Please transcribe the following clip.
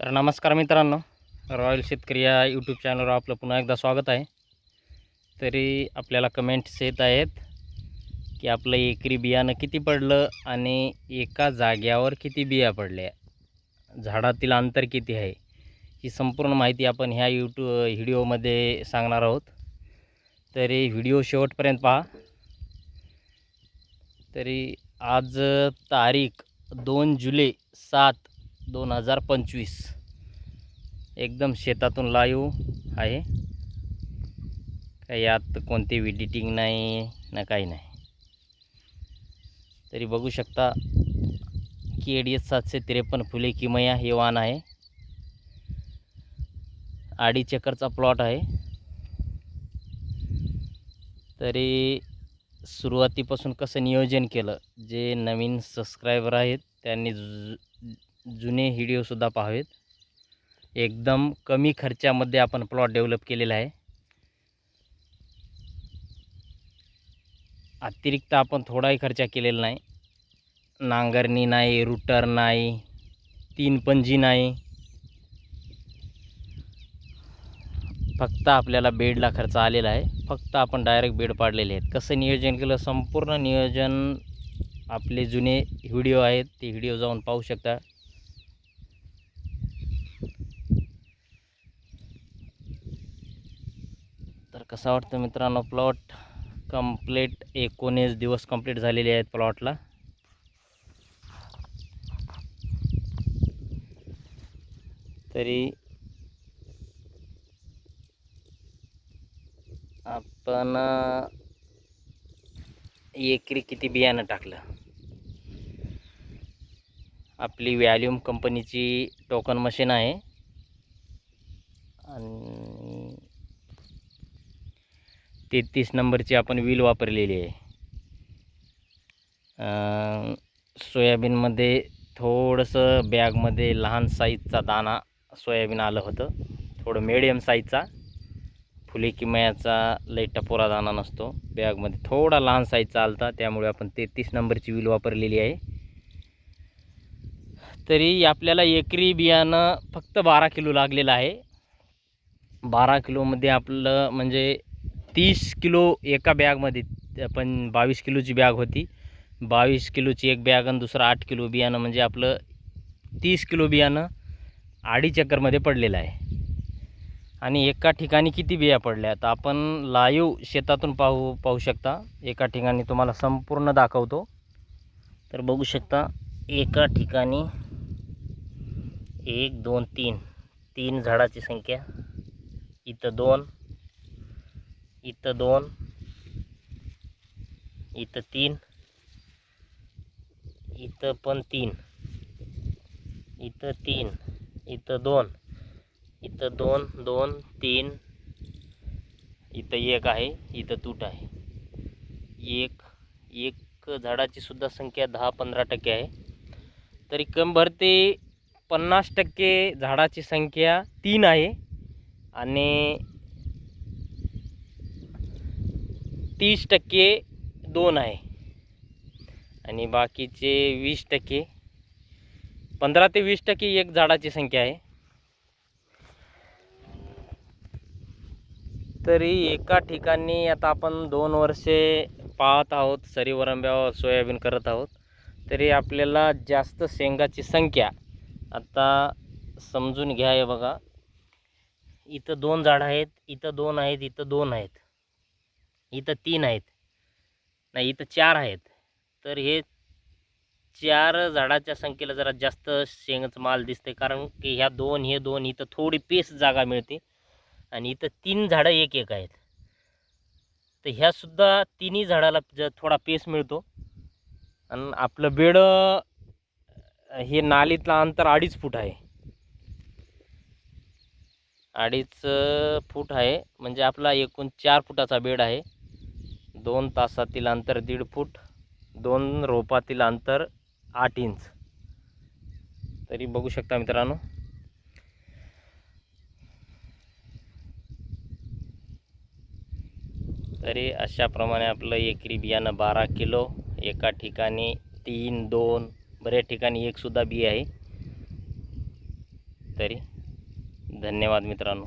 तर नमस्कार मित्रांनो, रॉयल शेतकरी या यूट्यूब चॅनलवर आपलं पुन्हा एकदा स्वागत आहे. तरी आपल्याला कमेंट्स येत आहेत की आपलं एकरी बियाणं किती पडलं आणि एका जाग्यावर किती बिया पडल्या, झाडातील अंतर किती आहे, ही संपूर्ण माहिती आपण ह्या व्हिडिओमध्ये सांगणार आहोत. तरी व्हिडिओ शेवटपर्यंत पहा. तरी आज तारीख 2 जुलै 7 2025 एकदम शेतातून लाईव्ह आहे. काही यात कोणती एडिटिंग नाही ना काही नाही. तरी बघू शकता KDS 753 फुले किमया हे वाण आहे. 2.5 एकरचा प्लॉट आहे. तरी सुरुवातीपासून कसं नियोजन केलं, जे नवीन सबस्क्रायबर आहेत त्यांनी जुने व्हिडिओसुद्धा पाहावेत. एकदम कमी खर्चामध्ये आपण प्लॉट डेव्हलप केलेला आहे. अतिरिक्त आपण थोडाही खर्च केलेला नाही. नांगरणी नाही, रूटर नाही, 3 पंजी नाही. फक्त आपल्याला बेडला खर्च आलेला आहे. फक्त आपण डायरेक्ट बेड पाडलेले आहेत. कसं नियोजन केलं, संपूर्ण नियोजन आपले जुने व्हिडिओ आहेत, ते व्हिडिओ जाऊन पाहू शकता. तर कसा वाटतं मित्रांनो प्लॉट? कंप्लीट 19 दिवस कंप्लीट झालेले आहेत प्लॉटला. तरी आपण एकरी किती बियाणं टाकलं? आपली व्हॅल्यूम कंपनीची टोकन मशीन आहे आणि 33 नंबरची आपण व्हील वापरलेली आहे. सोयाबीनमध्ये थोडंसं बॅगमध्ये लहान साईजचा दाणा सोयाबीन आलं होतं, थोडं मिडियम साईजचा. फुले किमयाचा लई टपोरा दाणा नसतो, बॅगमध्ये थोडा लहान साईजचा आलता, त्यामुळे आपण 33 नंबरची व्हील वापरलेली आहे. तरी आपल्याला एकरी बियाणं फक्त 12 किलो लागलेलं आहे. 12 किलोमध्ये आपलं म्हणजे 30 किलो एका बॅगमध्ये. आपण 22 किलोची बॅग होती, 22 किलोची एक बॅग आणि दुसरं 8 किलो बियाणं, म्हणजे आपलं 30 किलो बियाणं 2.5 एकरमध्ये पडलेलं आहे. आणि एका ठिकाणी किती बिया पडल्या तर आपण लाईव्ह शेतातून पाहू शकता. एका ठिकाणी तुम्हाला संपूर्ण दाखवतो. तर बघू शकता एका ठिकाणी 1 2 3 झाडाची संख्या. इथं 2, इथं 2, इथं 3, इथं पण 3, इथं 3, इथं 2, इथं 2 2 3, इथं 1 आहे, इथं तूट आहे. एक झाडाची सुद्धा संख्या 10-15% आहे. तरी कंभर ते 50% झाडाची संख्या 3 आहे आणि 30% 2 आहे आणि बाकीचे 20%, 15 ते 20% एक झाडाची संख्या आहे. तरी एका ठिकाणी आता आपण 2 वर्षे पाहत आहोत, सरी वरंब्यावर सोयाबीन करत आहोत. तरी आपल्याला जास्त शेंगाची संख्या आता समजून घ्या. हे बघा, इथं 2 झाडं आहेत, इथं 2 आहेत, इथं 2 आहेत, इथं 3 आहेत, नाही इथं 4 आहेत. तर हे 4 झाडाच्या संख्येला जरा जास्त शेंगाचं माल दिसते, कारण की ह्या 2 हे 2 इथं थोडी पेस जागा मिळते आणि इथं 3 झाडं एक एक आहेत. तर ह्या सुद्धा तिन्ही झाडाला थोडा पेस मिळतो. आणि आपलं बेड हे नालीतलं अंतर 2.5 फूट आहे. 2.5 फूट आहे, म्हणजे आपला एकूण 4 फुटाचा बेड आहे. 2 तासातील अंतर 1.5 फूट, 2 रोपातील अंतर 8 इंच. तरी बघू शकता मित्रांनो. तरी अशाप्रमाणे आपलं एकरी बियाणं 12 किलो. एका ठिकाणी 3 2, बऱ्याच ठिकाणी 1 सुद्धा बी आहे. तरी. धन्यवाद मित्रांनो.